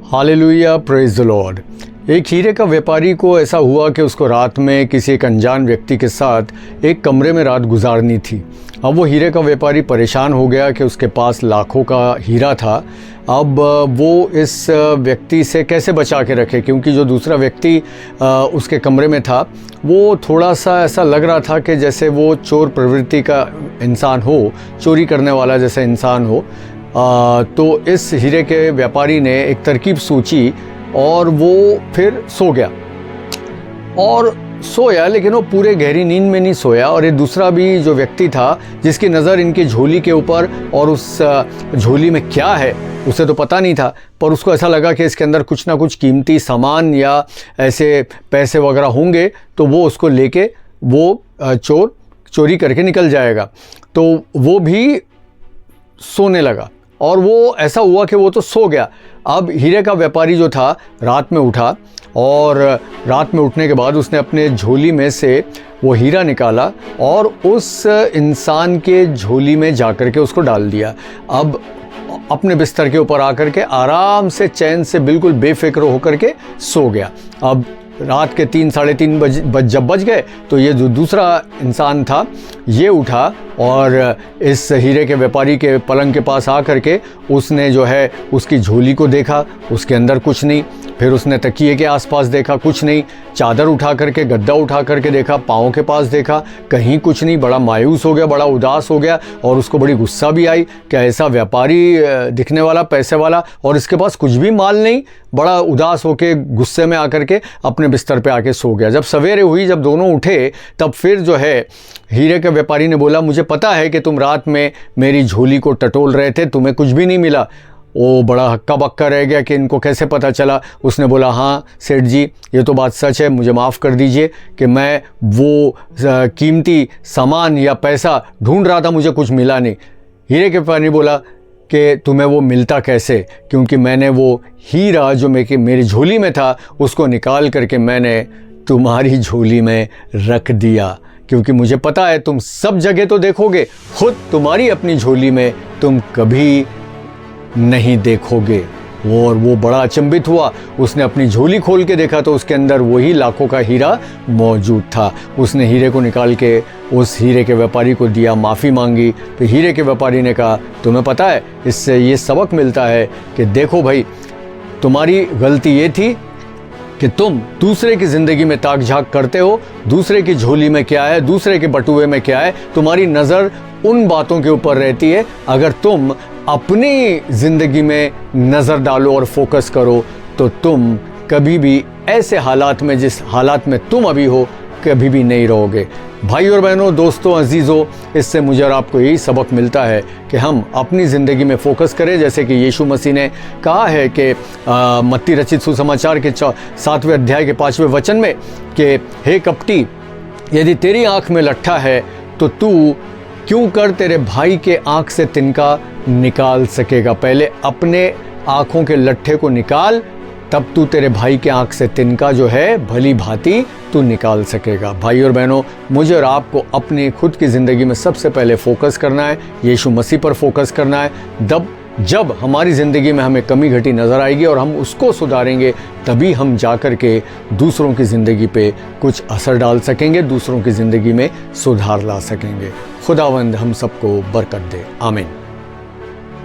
Hallelujah, praise the Lord. एक हीरे का व्यापारी को ऐसा हुआ कि उसको रात में किसी एक अनजान व्यक्ति के साथ एक कमरे में रात गुजारनी थी। अब वो हीरे का व्यापारी परेशान हो गया कि उसके पास लाखों का हीरा था। अब वो इस व्यक्ति से कैसे बचा के रखे, क्योंकि जो दूसरा व्यक्ति उसके कमरे में था वो थोड़ा सा ऐसा लग रहा था कि जैसे वो चोर प्रवृत्ति का इंसान हो, चोरी करने वाला जैसा इंसान हो। तो इस हीरे के व्यापारी ने एक तरकीब सोची और वो फिर सो गया और सोया, लेकिन वो पूरे गहरी नींद में नहीं सोया। और ये दूसरा भी जो व्यक्ति था जिसकी नज़र इनकी झोली के ऊपर और उस झोली में क्या है उसे तो पता नहीं था, पर उसको ऐसा लगा कि इसके अंदर कुछ ना कुछ कीमती सामान या ऐसे पैसे वगैरह होंगे, तो वो उसको लेके वो चोरी करके निकल जाएगा। तो वो भी सोने लगा और वो ऐसा हुआ कि वो तो सो गया। अब हीरे का व्यापारी जो था रात में उठा और रात में उठने के बाद उसने अपने झोली में से वो हीरा निकाला और उस इंसान के झोली में जाकर के उसको डाल दिया। अब अपने बिस्तर के ऊपर आकर के आराम से चैन से बिल्कुल बेफिक्र होकर के सो गया। अब रात के 3 साढ़े 3 जब बज गए तो ये जो दूसरा इंसान था ये उठा और इस हीरे के व्यापारी के पलंग के पास आकर के उसने जो है उसकी झोली को देखा, उसके अंदर कुछ नहीं। फिर उसने तकिए के आसपास देखा, कुछ नहीं। चादर उठा करके, गद्दा उठा करके देखा, पाँव के पास देखा, कहीं कुछ नहीं। बड़ा मायूस हो गया, बड़ा उदास हो गया और उसको बड़ी गुस्सा भी आई कि ऐसा व्यापारी दिखने वाला, पैसे वाला, और इसके पास कुछ भी माल नहीं। बड़ा उदास होके गुस्से में आकर के अपने बिस्तर पे आके सो गया। जब सवेरे हुई, जब दोनों उठे, तब फिर जो है हीरे के व्यापारी ने बोला, मुझे पता है कि तुम रात में मेरी झोली को टटोल रहे थे, तुम्हें कुछ भी नहीं मिला। वो बड़ा हक्का बक्का रह गया कि इनको कैसे पता चला। उसने बोला, हाँ सेठ जी, ये तो बात सच है, मुझे माफ़ कर दीजिए कि मैं वो कीमती सामान या पैसा ढूंढ रहा था, मुझे कुछ मिला नहीं। हीरे के व्यापारी ने बोला कि तुम्हें वो मिलता कैसे, क्योंकि मैंने वो हीरा जो मेरी झोली में था उसको निकाल करके मैंने तुम्हारी झोली में रख दिया, क्योंकि मुझे पता है तुम सब जगह तो देखोगे, खुद तुम्हारी अपनी झोली में तुम कभी नहीं देखोगे। और वो बड़ा अचंभित हुआ। उसने अपनी झोली खोल के देखा तो उसके अंदर वही लाखों का हीरा मौजूद था। उसने हीरे को निकाल के उस हीरे के व्यापारी को दिया, माफ़ी मांगी। तो हीरे के व्यापारी ने कहा, तुम्हें पता है इससे ये सबक मिलता है कि देखो भाई, तुम्हारी गलती ये थी कि तुम दूसरे की ज़िंदगी में ताक झाक करते हो, दूसरे की झोली में क्या है, दूसरे के बटुए में क्या है, तुम्हारी नज़र उन बातों के ऊपर रहती है। अगर तुम अपनी ज़िंदगी में नज़र डालो और फोकस करो तो तुम कभी भी ऐसे हालात में, जिस हालात में तुम अभी हो, कभी भी नहीं रहोगे। भाई और बहनों, दोस्तों, अजीज़ों, इससे मुझे और आपको यही सबक मिलता है कि हम अपनी ज़िंदगी में फ़ोकस करें, जैसे कि यीशु मसीह ने कहा है कि मत्ती रचित सुसमाचार के 7वें अध्याय के 5वें वचन में कि हे कपटी, यदि तेरी आँख में लट्ठा है तो तू क्यों कर तेरे भाई के आँख से तिनका निकाल सकेगा। पहले अपने आँखों के लट्ठे को निकाल, तब तू तेरे भाई के आँख से तिनका जो है भली भांति तू निकाल सकेगा। भाई और बहनों, मुझे और आपको अपनी खुद की ज़िंदगी में सबसे पहले फ़ोकस करना है, यीशु मसीह पर फोकस करना है। जब हमारी ज़िंदगी में हमें कमी घटी नज़र आएगी और हम उसको सुधारेंगे, तभी हम जा कर के दूसरों की ज़िंदगी पे कुछ असर डाल सकेंगे, दूसरों की ज़िंदगी में सुधार ला सकेंगे। खुदावंद हम सबको बरकत दे। आमीन।